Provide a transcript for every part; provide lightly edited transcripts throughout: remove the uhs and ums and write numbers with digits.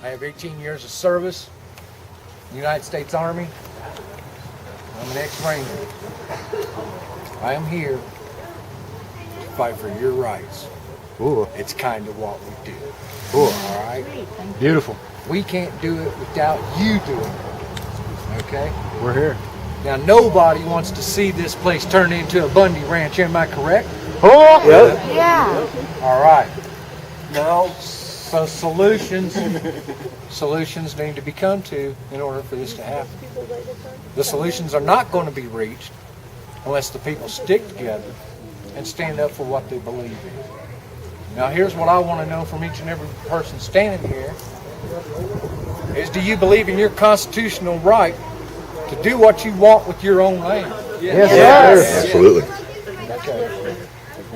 I have 18 years of service in the United States Army. I'm an ex-Ranger. I am here to fight for your rights. Ooh. It's kind of what we do. Ooh. All right? Beautiful. We can't do it without you doing it. Okay? We're here. Now, nobody wants to see this place turn into a Bundy Ranch. Am I correct? Oh, yep. Yeah. All right. Now, so solutions need to be come to in order for this to happen. The solutions are not going to be reached unless the people stick together and stand up for what they believe in. Now, here's what I want to know from each and every person standing here is, do you believe in your constitutional right to do what you want with your own land? Yes, Yes. Absolutely. Okay.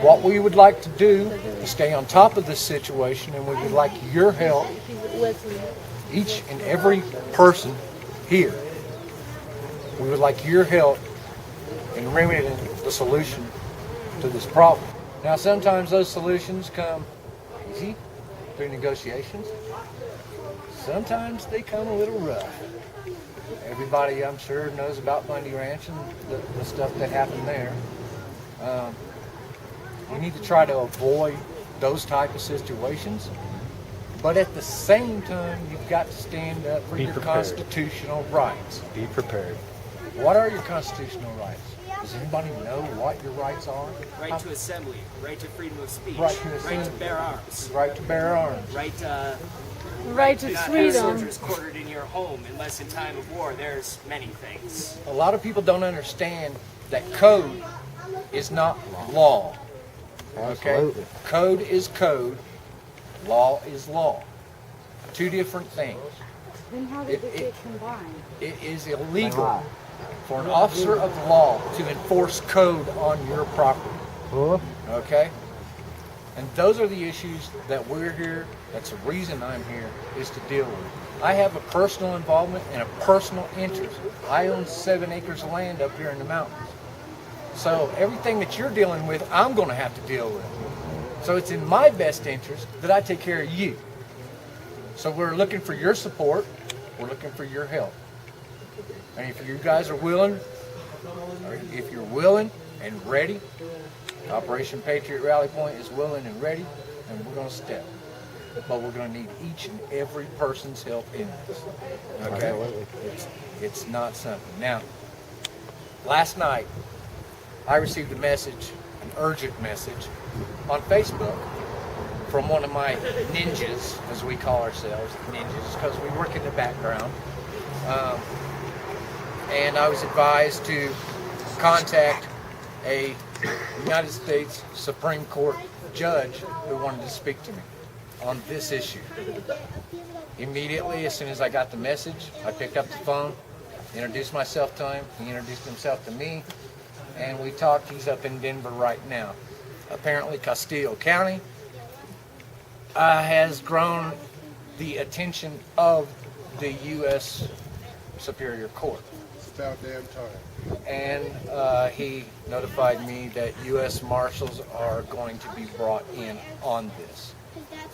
What we would like to do is stay on top of this situation, and we would like your help, each and every person here. We would like your help in remedying the solution to this problem. Now, sometimes those solutions come easy through negotiations. Sometimes they come a little rough. Everybody, I'm sure, knows about Bundy Ranch and the stuff that happened there. We need to try to avoid those type of situations, but at the same time, you've got to stand up for your constitutional rights. Be prepared. What are your constitutional rights? Does anybody know what your rights are? Right to assembly, right to freedom of speech, Right to right assembly. to bear arms, Right to bear arms. right to Right to not have freedom. soldiers quartered in your home unless in time of war. There's many things. A lot of people don't understand that code is not law. Okay? Absolutely. Code is code. Law is law. Two different things. Then how did it get combined? It is illegal for an officer of the law to enforce code on your property. Oh, Okay? And those are the issues that we're here. That's the reason I'm here, is to deal with. I have a personal involvement and a personal interest. I own 7 acres of land up here in the mountains. So everything that you're dealing with, I'm going to have to deal with. So it's in my best interest that I take care of you. So we're looking for your support. We're looking for your help. And if you guys are willing, or if you're willing and ready, Operation Patriot Rally Point is willing and ready, and we're going to step. But we're going to need each and every person's help in this. Okay? It's not something. Now, last night, I received a message, an urgent message, on Facebook from one of my ninjas, as we call ourselves, ninjas, because we work in the background. And I was advised to contact a United States Supreme Court judge who wanted to speak to me on this issue. Immediately, as soon as I got the message, I picked up the phone, introduced myself to him, he introduced himself to me, and we talked. He's up in Denver right now. Apparently, Cosilla County has grown the attention of the U.S. Superior Court. It's about damn time. And he notified me that U.S. Marshals are going to be brought in on this.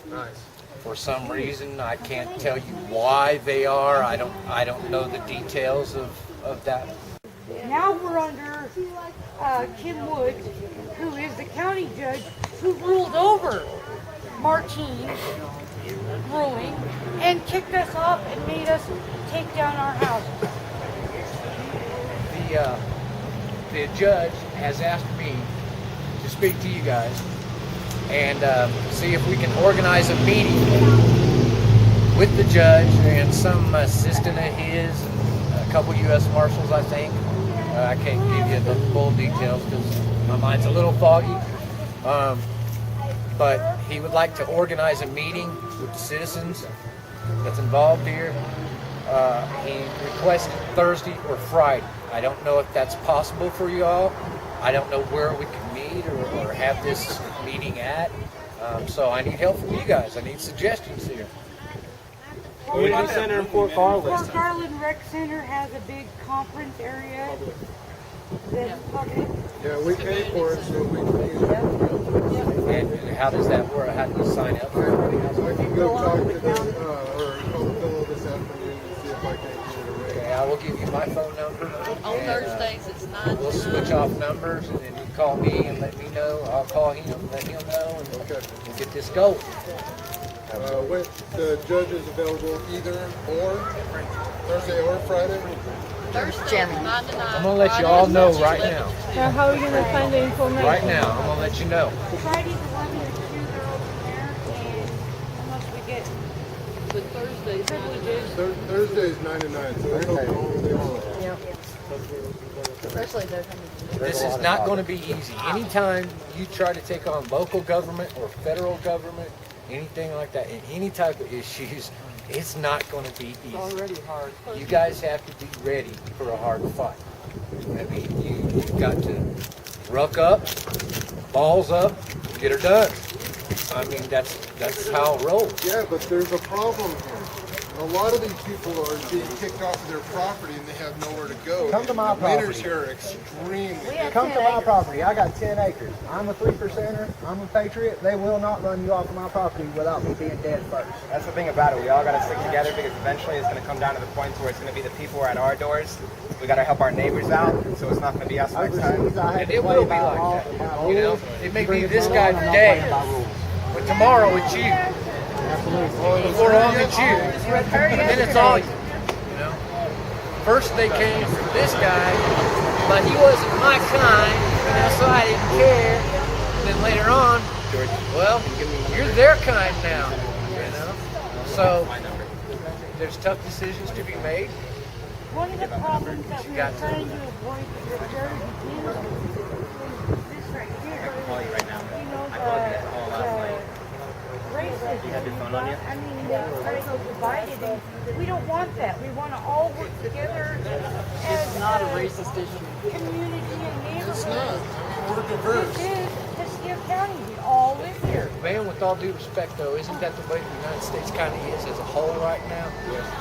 Nice. For some reason, I can't tell you why they are. I don't know the details of that. Now we're under Kim Woods, who is the county judge who ruled over Martine's ruling and kicked us off and made us take down our houses. The judge has asked me to speak to you guys and see if we can organize a meeting with the judge and some assistant of his and a couple U.S. Marshals, I think. I can't give you the full details because my mind's a little foggy. But he would like to organize a meeting with the citizens that's involved here. He requested Thursday or Friday. I don't know if that's possible for you all. I don't know where we can meet or have this meeting at. So I need help from you guys. I need suggestions here. Community Center in Fort Garland. Fort Garland Rec Center has a big conference area. That's public. Yeah, we pay for it, so we can. And how does that work? How do you sign up for it? We can go talk to them, or will give you my phone number. On and, Thursdays, it's 9 we'll to switch 9. off numbers, and then you call me and let me know. I'll call him, let him know, and Okay. we'll get this going. When the judge is available either or Thursday or Friday? Thursday, 9 to 9. I'm gonna let you all know right now. Now, how are you gonna find the information? Right now, I'm gonna let you know. Friday's 11 to 2, they're open there, and unless we get But Thursdays, 9 to 9. Thursday is 9 to 9, so it's open all day long. Especially they're coming. This is not going to be easy. Anytime you try to take on local government or federal government, anything like that, in any type of issues, it's not going to be easy. Already hard. You guys have to be ready for a hard fight. I mean, you've got to ruck up, balls up, get her done. I mean, that's how it rolls. Yeah, but there's a problem here. A lot of these people are being kicked off of their property and they have nowhere to go. Come to my The winters property. here are extremely Come to my property. I got 10 acres. I'm a 3%er. I'm a patriot. They will not run you off of my property without me being dead first. That's the thing about it. We all got to stick together because eventually it's going to come down to the point where it's going to be the people who are at our doors. We got to help our neighbors out, so it's not going to be us next time. Overseas, I had And to it play will be by like law, that. by You know, rules. it may Bring be it this to guy law, I'm not today, playing by rules. but tomorrow it's you. Before long it's you. And then it's all you. You know. First they came for this guy, but he wasn't my kind, so I didn't care. And then later on, well, you're their kind now. You know. So there's tough decisions to be made. one of the problems that we are got to. trying to avoid with the Jersey is this right here. Call you right now. You know, I called you all last night. racism. You have your phone on you? I mean, they're trying to divide it, and we don't want that. We want to all work together as Not a racist issue. community and neighborhood. It's not. We're diverse. This is Cosilla County. We all live here. Man, with all due respect, though, isn't that the way the United States kind of is as a whole right now?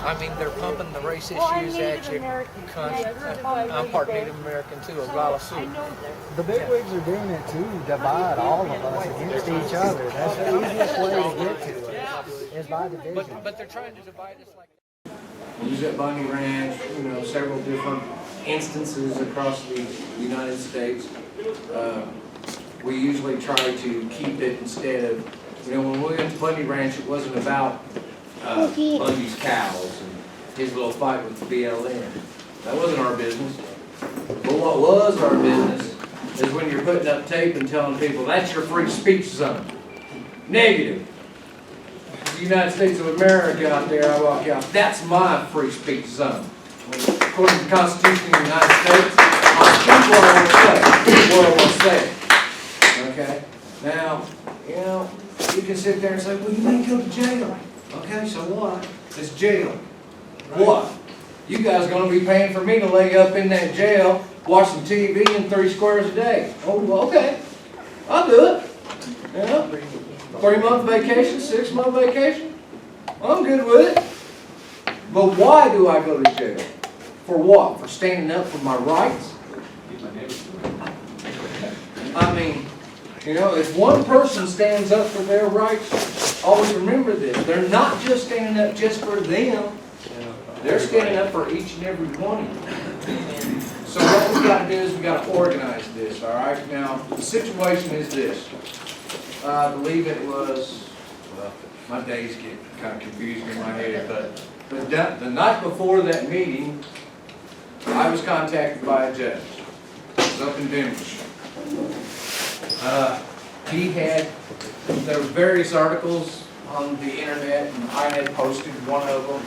I mean, they're pumping the race Well, I'm issues Native at you. American. I'm part Native American too, a Gala I Sioux. know that. The bigwigs are doing it to divide all of us against each other. That's the easiest way to get to it, is by division. But they're trying to divide us like. We was at Bunny Ranch, you know, several different instances across the United States. We usually try to keep it instead of, you know, when we went to Bundy Ranch, it wasn't about Bundy's cows and his little fight with the BLM. That wasn't our business. But what was our business is when you're putting up tape and telling people, that's your free speech zone. Negative. The United States of America out there, I walk out, that's my free speech zone. According to the Constitution of the United States, I speak what I want to say, what I want to say. Okay? Now, you know, you can sit there and say, well, you may go to jail. Okay, so what? It's jail. What? You guys are going to be paying for me to lay up in that jail, watching TV and 3 squares a day. Oh, well, okay. I'll do it. You know? 3-month vacation, 6-month vacation. I'm good with it. But why do I go to jail? For what? For standing up for my rights? I mean, you know, if one person stands up for their rights, always remember this. They're not just standing up just for them. They're standing up for each and every one of you. So what we've got to do is we've got to organize this, all right? Now, the situation is this. I believe it was, well, my days get kind of confused in my head, but the night before that meeting, I was contacted by a judge. It was up in Denver. There were various articles on the internet, and I had posted one of them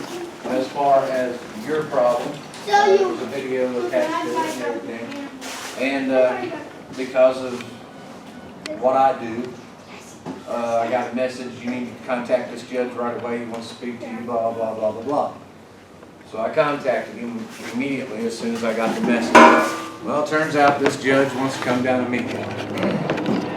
as far as your problem. There was a video attached to it and everything. And because of what I do, I got a message, you need to contact this judge right away, he wants to speak to you, blah, blah, blah, blah, blah. So I contacted him immediately as soon as I got the message. Well, it turns out this judge wants to come down and meet me.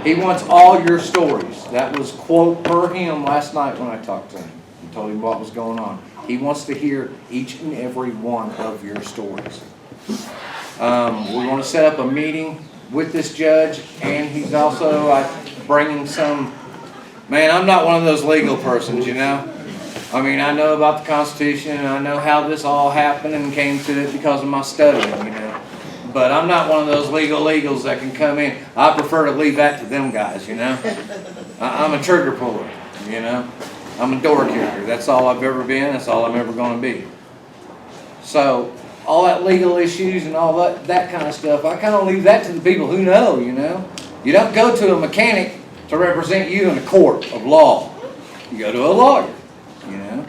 He wants all your stories. That was quote per him last night when I talked to him and told him what was going on. He wants to hear each and every one of your stories. We want to set up a meeting with this judge, and he's also bringing some. Man, I'm not one of those legal persons, you know. I mean, I know about the Constitution, and I know how this all happened and came to it because of my studying, you know. But I'm not one of those legals that can come in. I prefer to leave that to them guys, you know. I'm a trigger puller, you know. I'm a door kicker. That's all I've ever been. That's all I'm ever going to be. So all that legal issues and all that kind of stuff, I kind of leave that to the people who know, you know. You don't go to a mechanic to represent you in a court of law. You go to a lawyer, you know.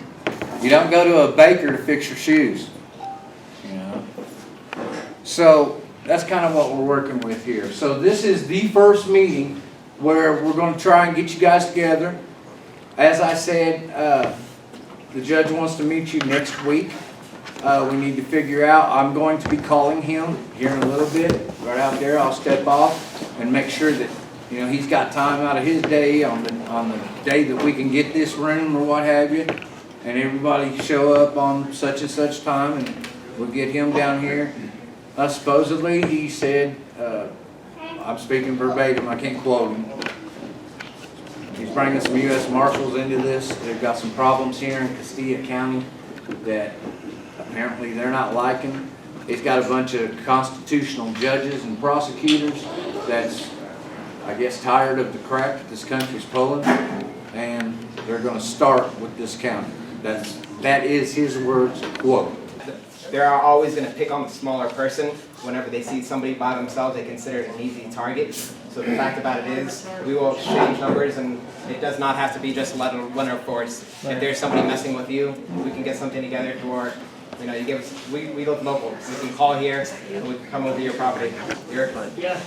You don't go to a baker to fix your shoes, you know. So that's kind of what we're working with here. So this is the first meeting where we're going to try and get you guys together. As I said, the judge wants to meet you next week. We need to figure out, I'm going to be calling him here in a little bit. Right out there, I'll step off and make sure that, you know, he's got time out of his day on the day that we can get this room or what have you. And everybody show up on such and such time, and we'll get him down here. Supposedly, he said, I'm speaking verbatim, I can't quote him. He's bringing some U.S. Marshals into this. They've got some problems here in Cosilla County that apparently they're not liking. He's got a bunch of constitutional judges and prosecutors that's, I guess, tired of the crap that this country's pulling, and they're going to start with this county. That is his words, quote. They're always going to pick on the smaller person. Whenever they see somebody by themselves, they consider it an easy target. So the fact about it is, we will exchange numbers, and it does not have to be just Leonard Force. If there's somebody messing with you, we can get something together to where, you know, you give us. We live local. We can call here, and we can come over to your property. Yeah.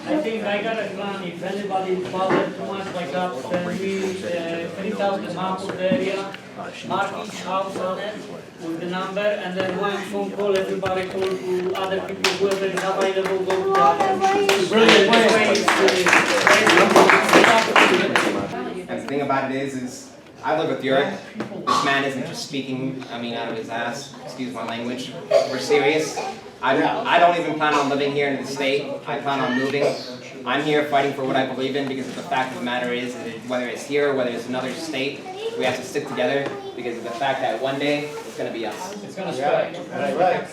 I think I got a plan. If anybody bothers too much like that, then we print out the map of the area, mark each house on it with the number, and then one phone call, everybody call to other people, whoever is available, go to that. Brilliant way. And the thing about it is I live with Yurick. This man isn't just speaking, out of his ass. Excuse my language. We're serious. I don't even plan on living here in the state. I plan on moving. I'm here fighting for what I believe in because the fact of the matter is that whether it's here or whether it's another state, we have to stick together because of the fact that one day it's going to be us. It's going to spread. Right.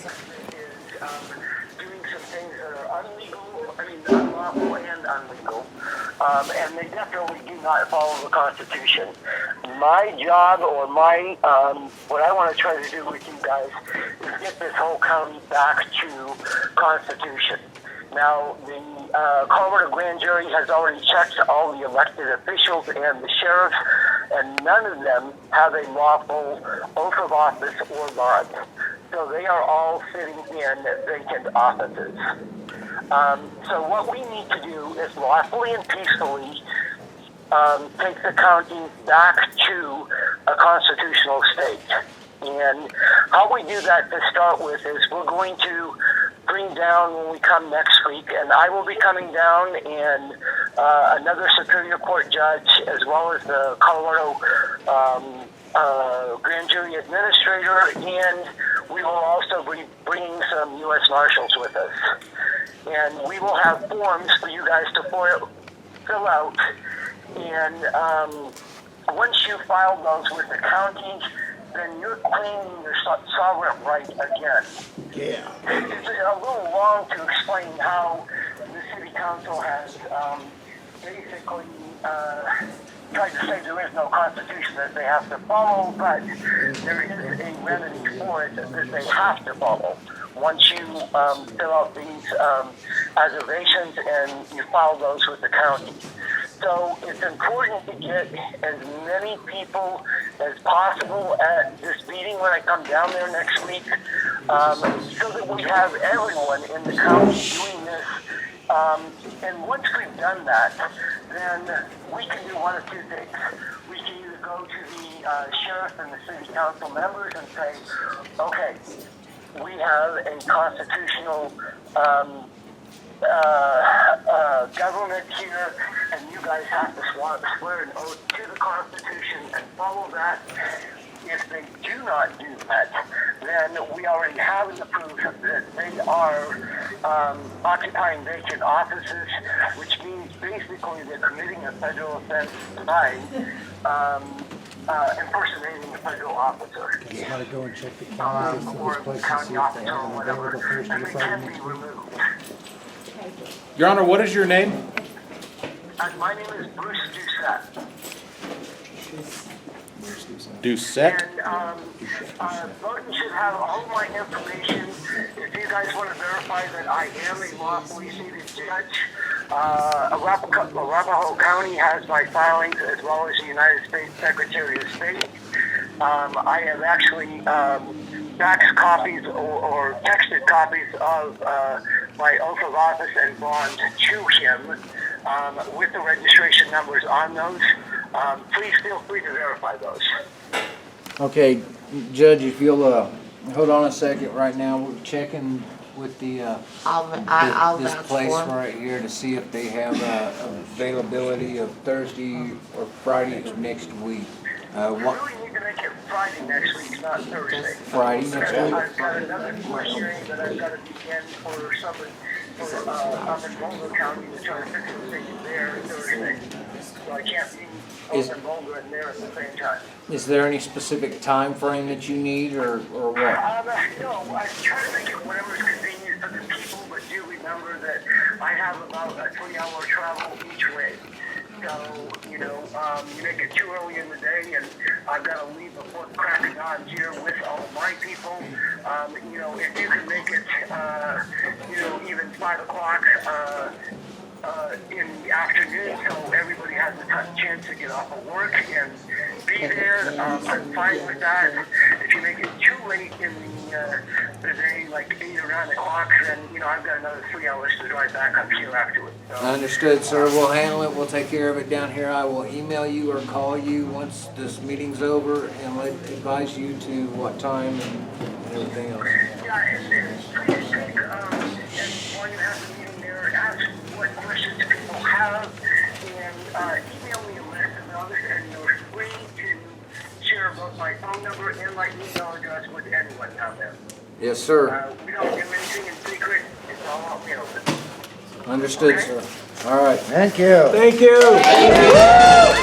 Doing some things that are unlawful and unlegal, and they definitely do not follow the Constitution. My job, or my what I want to try to do with you guys, is get this whole county back to Constitution. Now, the Colorado grand jury has already checked all the elected officials and the sheriffs, and none of them have a lawful oath of office or bond. So they are all sitting in vacant offices. So what we need to do is lawfully and peacefully take the county back to a constitutional state. And how we do that to start with is we're going to bring down when we come next week, and I will be coming down, and another Superior Court judge, as well as the Colorado grand jury administrator, and we will also be bringing some U.S. Marshals with us. And we will have forms for you guys to fill out, and once you file those with the county, then you're claiming your sovereign right again. Yeah. It's a little long to explain how the city council has basically tried to say there is no constitution that they have to follow, but there is a remedy for it that they have to follow. Once you fill out these observations and you file those with the county. So it's important to get as many people as possible at this meeting when I come down there next week, so that we have everyone in the county doing this. And once we've done that, then we can do one of two things. We can either go to the sheriff and the city council members and say, okay, we have a constitutional government here, and you guys have to swear an oath to the Constitution and follow that. If they do not do that, then we already have the proof that they are occupying vacant offices, which means basically they're committing a federal offense by impersonating a federal officer. You gotta go and check the county, just Or this place and county see if they officer have or an whatever, available Thursday and or they Friday can be next week. removed. Your Honor, what is your name? My name is Bruce Doucette. Doucette? And Burton should have all my information. If you guys want to verify that I am a lawfully seated judge, Arapahoe County has my filings as well as the United States Secretary of State. I have actually faxed copies or texted copies of my oath of office and bond to him with the registration numbers on those. Please feel free to verify those. Okay, Judge, if you'll hold on a second right now, we're checking with the I'll this vouch place for 'em. right here to see if they have availability of Thursday or Friday of next week. We really need to make it Friday next week, not Thursday. Friday next week? I've got another court hearing that I've got to begin for somebody up in Boulder County to try to fix the thing there Thursday. So I can't be both in Boulder and there at the same time. Is there any specific time frame that you need or what? No, I try to make it whatever is convenient for the people, but do remember that I have about a 3-hour travel each way. So, you make it too early in the day, and I've got to leave before the crack of dawn here with all of my people. If you can make it, even 5 o'clock in the afternoon, so everybody has a chance to get off of work and be there, I'm fine with that. If you make it too late in the day, like 8 or 9 o'clock, then, I've got another 3 hours to drive back up here afterwards. So, Understood, sir. We'll handle it. We'll take care of it down here. I will email you or call you once this meeting's over and advise you to what time and everything else. yeah, and please take, and while you have the meeting there, ask what questions people have, and email me a list of those, and you're free to share both my phone number and my email address with anyone down there. Yes, sir. We don't do anything in secret. It's all out in the open. Understood, sir. All right. Thank you. Thank you.